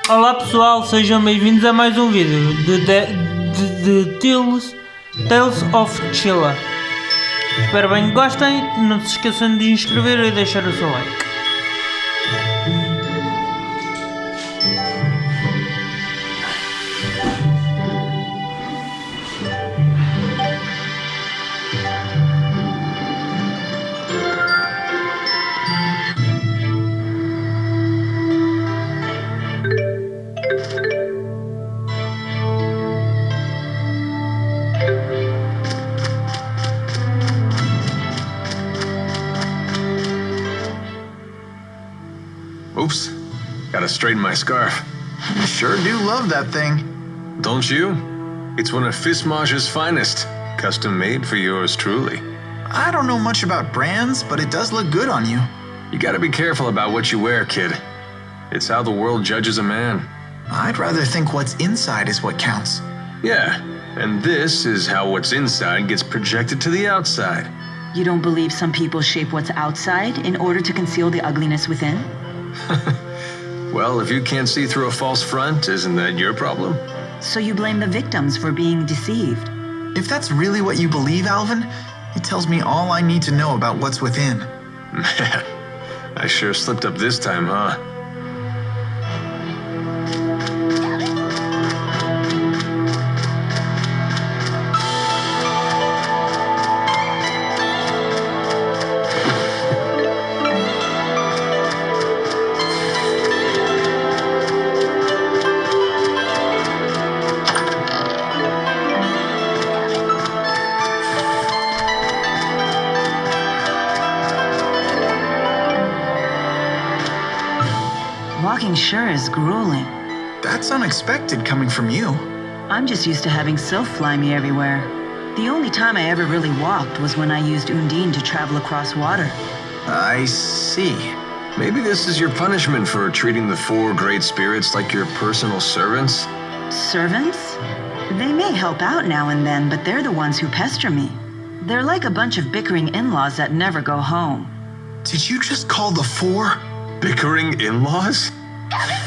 Olá pessoal, sejam bem-vindos a mais um vídeo de Tales of Xillia. Espero bem que gostem, não se esqueçam de inscrever e deixar o seu like. Oops, gotta straighten my scarf. You sure do love that thing. Don't you? It's one of Fismage's finest, custom made for yours truly. I don't know much about brands, but it does look good on you. You gotta be careful about what you wear, kid. It's how the world judges a man. I'd rather think what's inside is what counts. Yeah, and this is how what's inside gets projected to the outside. You don't believe some people shape what's outside in order to conceal the ugliness within? Well, if you can't see through a false front, isn't that your problem? So you blame the victims for being deceived? If that's really what you believe, Alvin, it tells me all I need to know about what's within. Man, I sure slipped up this time, huh? Walking sure is grueling. That's unexpected coming from you. I'm just used to having Sylph fly me everywhere. The only time I ever really walked was when I used Undine to travel across water. I see. Maybe this is your punishment for treating the four great spirits like your personal servants? Servants? They may help out now and then, but they're the ones who pester me. They're like a bunch of bickering in-laws that never go home. Did you just call the four? Bickering in-laws? Got it.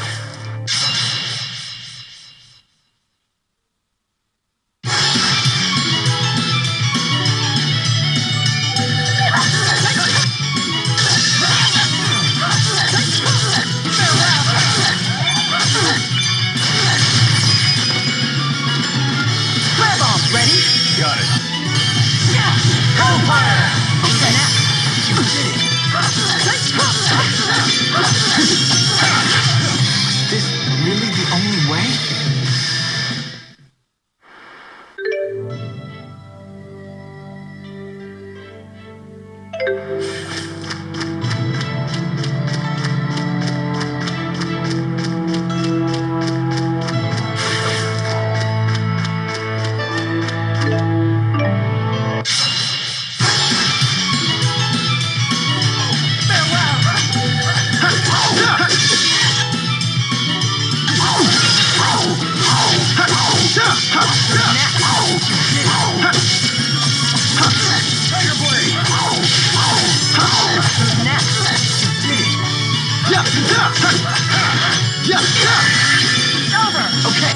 Hellfire! Snap! You did it! Is this really the only way? Okay.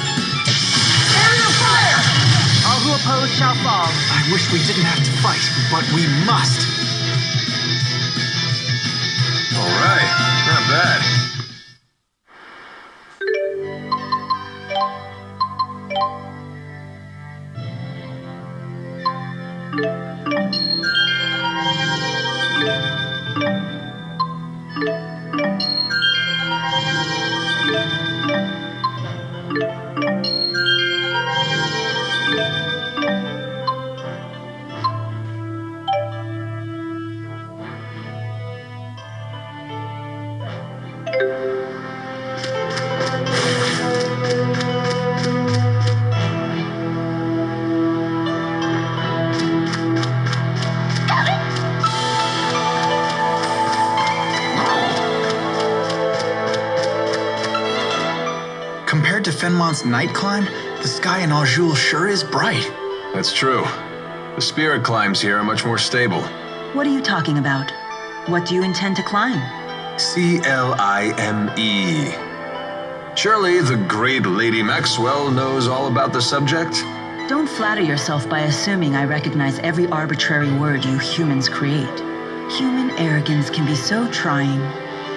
Aerial fire! All who oppose shall fall. I wish we didn't have to fight, but we must. All right, not bad. Compared to Fenmont's night climb, the sky in Aujul sure is bright. That's true. The spirit climbs here are much more stable. What are you talking about? What do you intend to climb? C-L-I-M-E. Surely the great Lady Maxwell knows all about the subject? Don't flatter yourself by assuming I recognize every arbitrary word you humans create. Human arrogance can be so trying.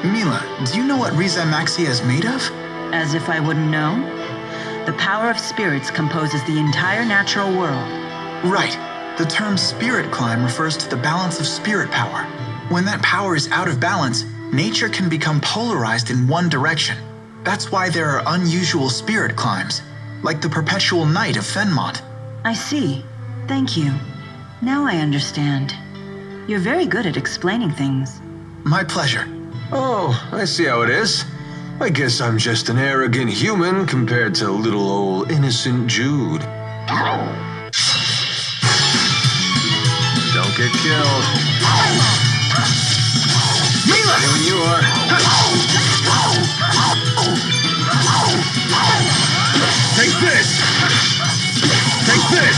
Mila, do you know what Riza Maxia is made of? As if I wouldn't know? The power of spirits composes the entire natural world. Right. The term spirit climb refers to the balance of spirit power. When that power is out of balance, nature can become polarized in one direction. That's why there are unusual spirit climbs, like the perpetual night of Fenmont. I see. Thank you. Now I understand. You're very good at explaining things. My pleasure. Oh, I see how it is. I guess I'm just an arrogant human compared to little old innocent Jude. Don't get killed. Mila! When you are. Take this! Take this!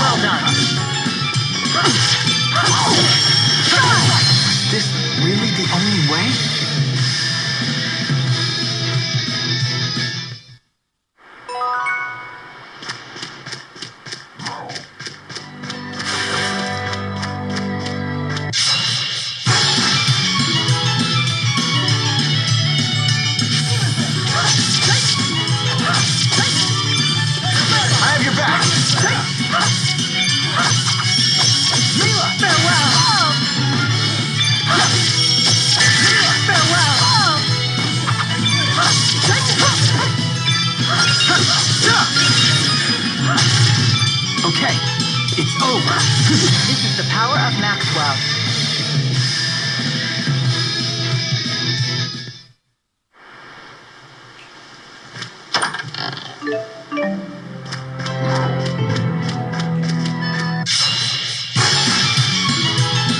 Well done. Is this really the only way? I have your back. Mila! Farewell. Farewell. Okay, it's over. This is the power of Maxwell.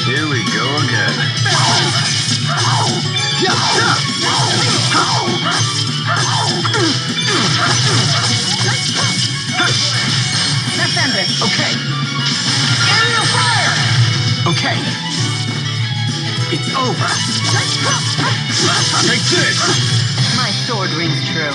Here we go again. Defend it. Okay. Aerial fire! Okay. It's over. Take this! My sword rings true.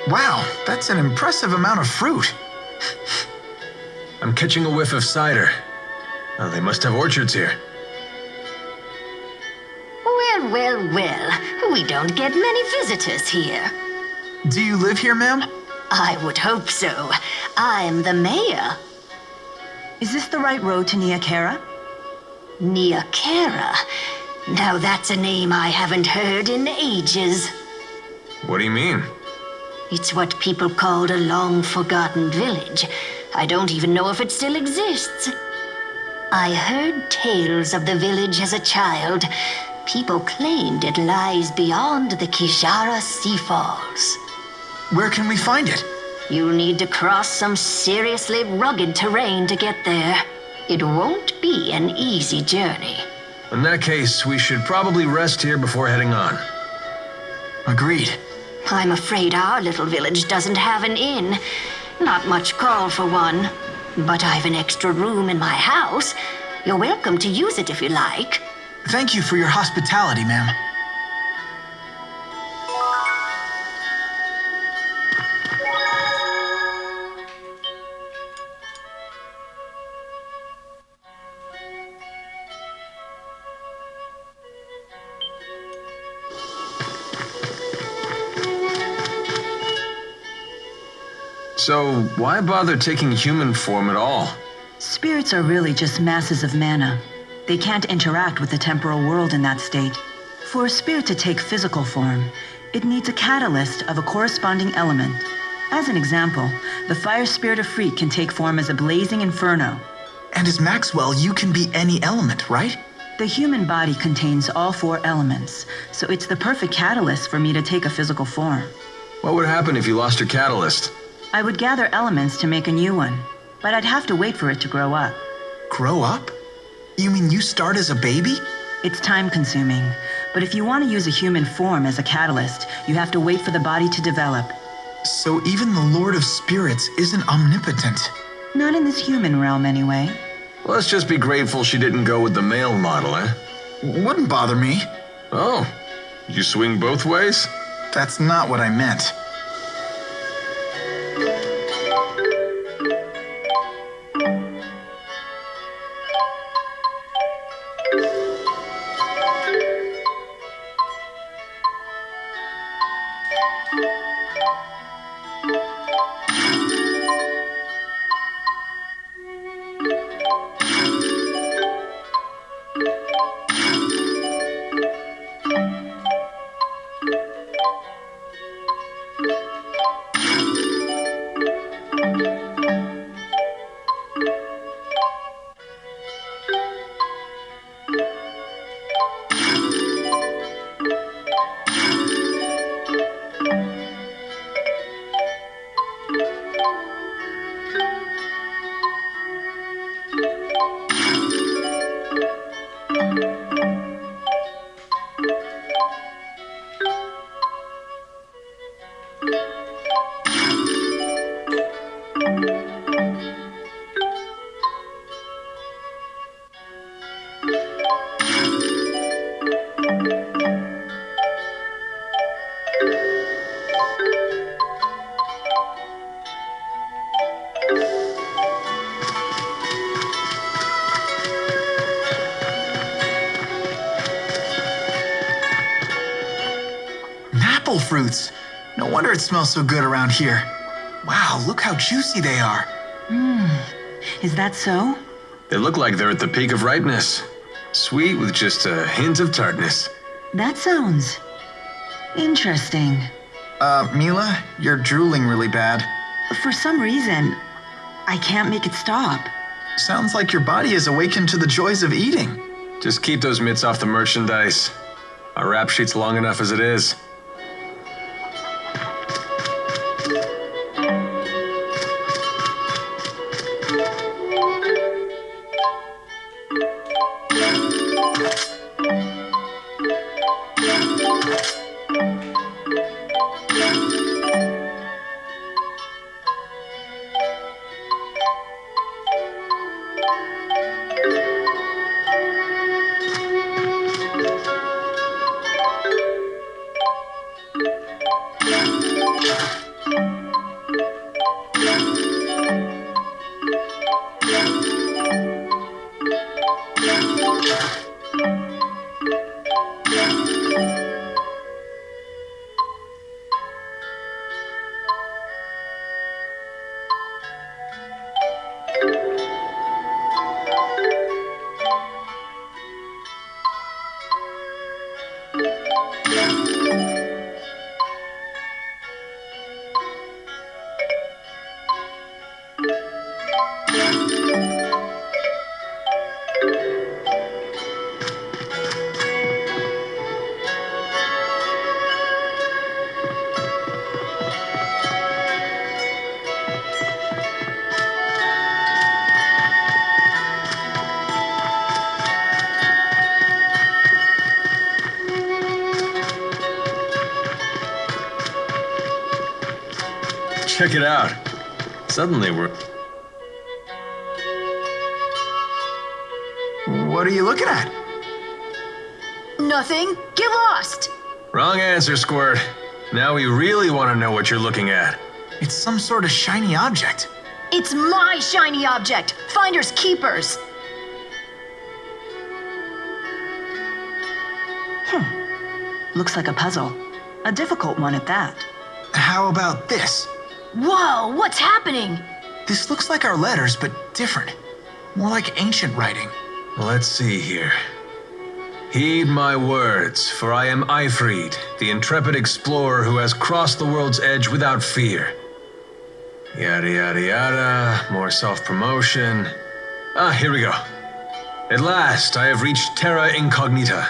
Wow, that's an impressive amount of fruit. I'm catching a whiff of cider. Oh, they must have orchards here. Well, we don't get many visitors here. Do you live here, ma'am? I would hope so. I'm the mayor. Is this the right road to Niakara? Niakara. Now that's a name I haven't heard in ages. What do you mean? It's what people called a long-forgotten village. I don't even know if it still exists. I heard tales of the village as a child. People claimed it lies beyond the Kijara Sea Falls. Where can we find it? You'll need to cross some seriously rugged terrain to get there. It won't be an easy journey. In that case, we should probably rest here before heading on. Agreed. I'm afraid our little village doesn't have an inn. Not much call for one. But I've an extra room in my house. You're welcome to use it if you like. Thank you for your hospitality, ma'am. So, why bother taking human form at all? Spirits are really just masses of mana. They can't interact with the temporal world in that state. For a spirit to take physical form, it needs a catalyst of a corresponding element. As an example, the fire spirit of Freak can take form as a blazing inferno. And as Maxwell, you can be any element, right? The human body contains all 4 elements, so it's the perfect catalyst for me to take a physical form. What would happen if you lost your catalyst? I would gather elements to make a new one, but I'd have to wait for it to grow up. Grow up? You mean you start as a baby? It's time-consuming, but if you want to use a human form as a catalyst, you have to wait for the body to develop. So even the Lord of Spirits isn't omnipotent. Not in this human realm, anyway. Let's just be grateful she didn't go with the male model, eh? Wouldn't bother me. Oh, you swing both ways? That's not what I meant. Apple fruits. No wonder it smells so good around here. Wow, look how juicy they are. Is that so? They look like they're at the peak of ripeness. Sweet with just a hint of tartness. That sounds interesting. Mila, you're drooling really bad. For some reason, I can't make it stop. Sounds like your body is awakened to the joys of eating. Just keep those mitts off the merchandise. Our rap sheet's long enough as it is. Check it out. Suddenly we're... What are you looking at? Nothing. Get lost. Wrong answer, Squirt. Now we really want to know what you're looking at. It's some sort of shiny object. It's my shiny object. Finders keepers. Looks like a puzzle. A difficult one at that. How about this? Whoa, what's happening? This looks like our letters, but different. More like ancient writing. Let's see here. Heed my words, for I am Eifried, the intrepid explorer who has crossed the world's edge without fear. Yada yada yada, more self-promotion. Here we go. At last, I have reached Terra Incognita,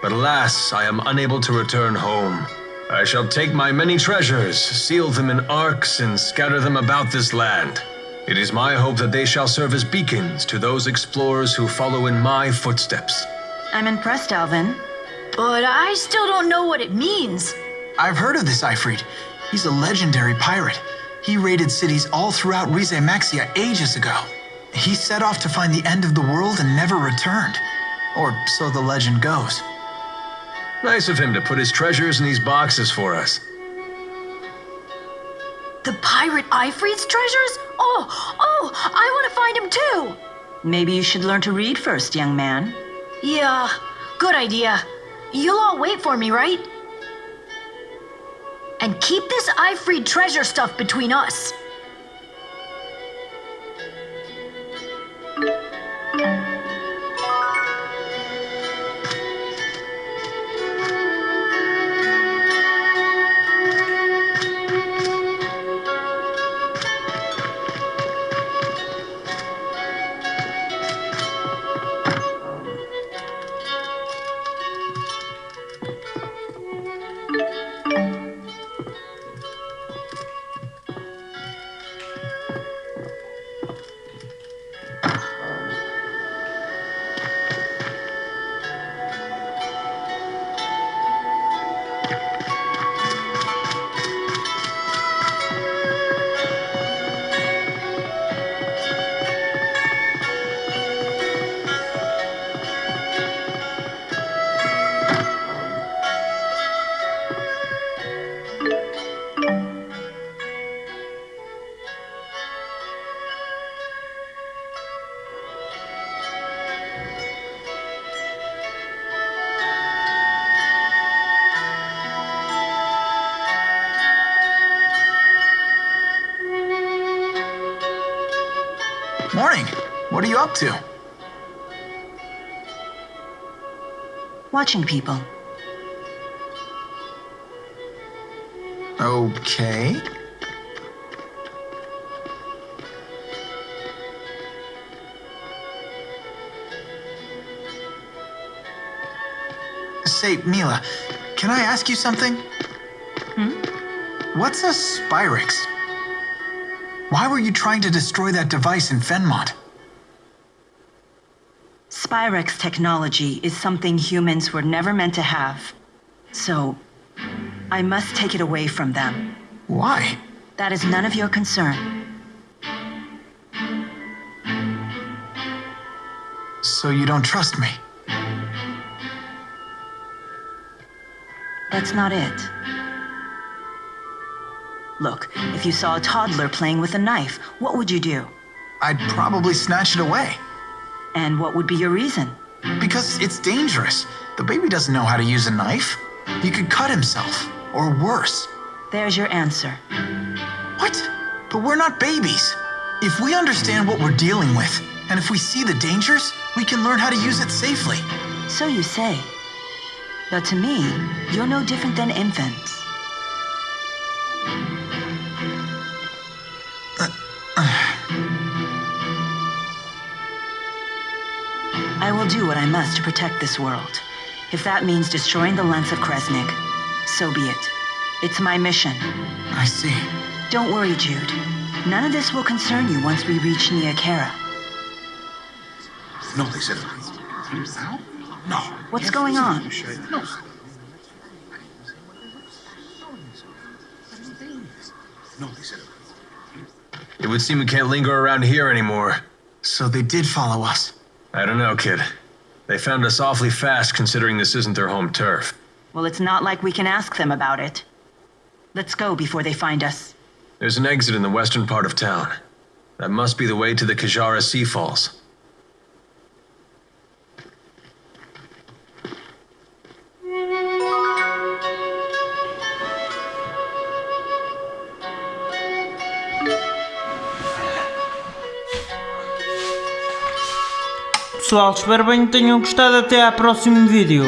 but alas, I am unable to return home. I shall take my many treasures, seal them in arks, and scatter them about this land. It is my hope that they shall serve as beacons to those explorers who follow in my footsteps. I'm impressed, Alvin. But I still don't know what it means. I've heard of this Eifried. He's a legendary pirate. He raided cities all throughout Rize Maxia ages ago. He set off to find the end of the world and never returned. Or so the legend goes. Nice of him to put his treasures in these boxes for us. The pirate Eifried's treasures? Oh, I want to find him too. Maybe you should learn to read first, young man. Yeah, good idea. You'll all wait for me, right? And keep this Eifried treasure stuff between us. Morning. What are you up to? Watching people. Okay. Say, Mila, can I ask you something? What's a Spyrix? Why were you trying to destroy that device in Fenmont? Spyrex technology is something humans were never meant to have. So, I must take it away from them. Why? That is none of your concern. So you don't trust me? That's not it. Look, if you saw a toddler playing with a knife, what would you do? I'd probably snatch it away. And what would be your reason? Because it's dangerous. The baby doesn't know how to use a knife. He could cut himself, or worse. There's your answer. What? But we're not babies. If we understand what we're dealing with, and if we see the dangers, we can learn how to use it safely. So you say. But to me, you're no different than infants. I will do what I must to protect this world. If that means destroying the lens of Kresnik, so be it. It's my mission. I see. Don't worry, Jude. None of this will concern you once we reach Nia Kara. No, they said. No. What's going on? No. No, they said. It would seem we can't linger around here anymore. So they did follow us. I don't know, kid. They found us awfully fast considering this isn't their home turf. Well, it's not like we can ask them about it. Let's go before they find us. There's an exit in the western part of town. That must be the way to the Kajara Sea Falls. Pessoal, espero bem que tenham gostado. Até ao próximo vídeo.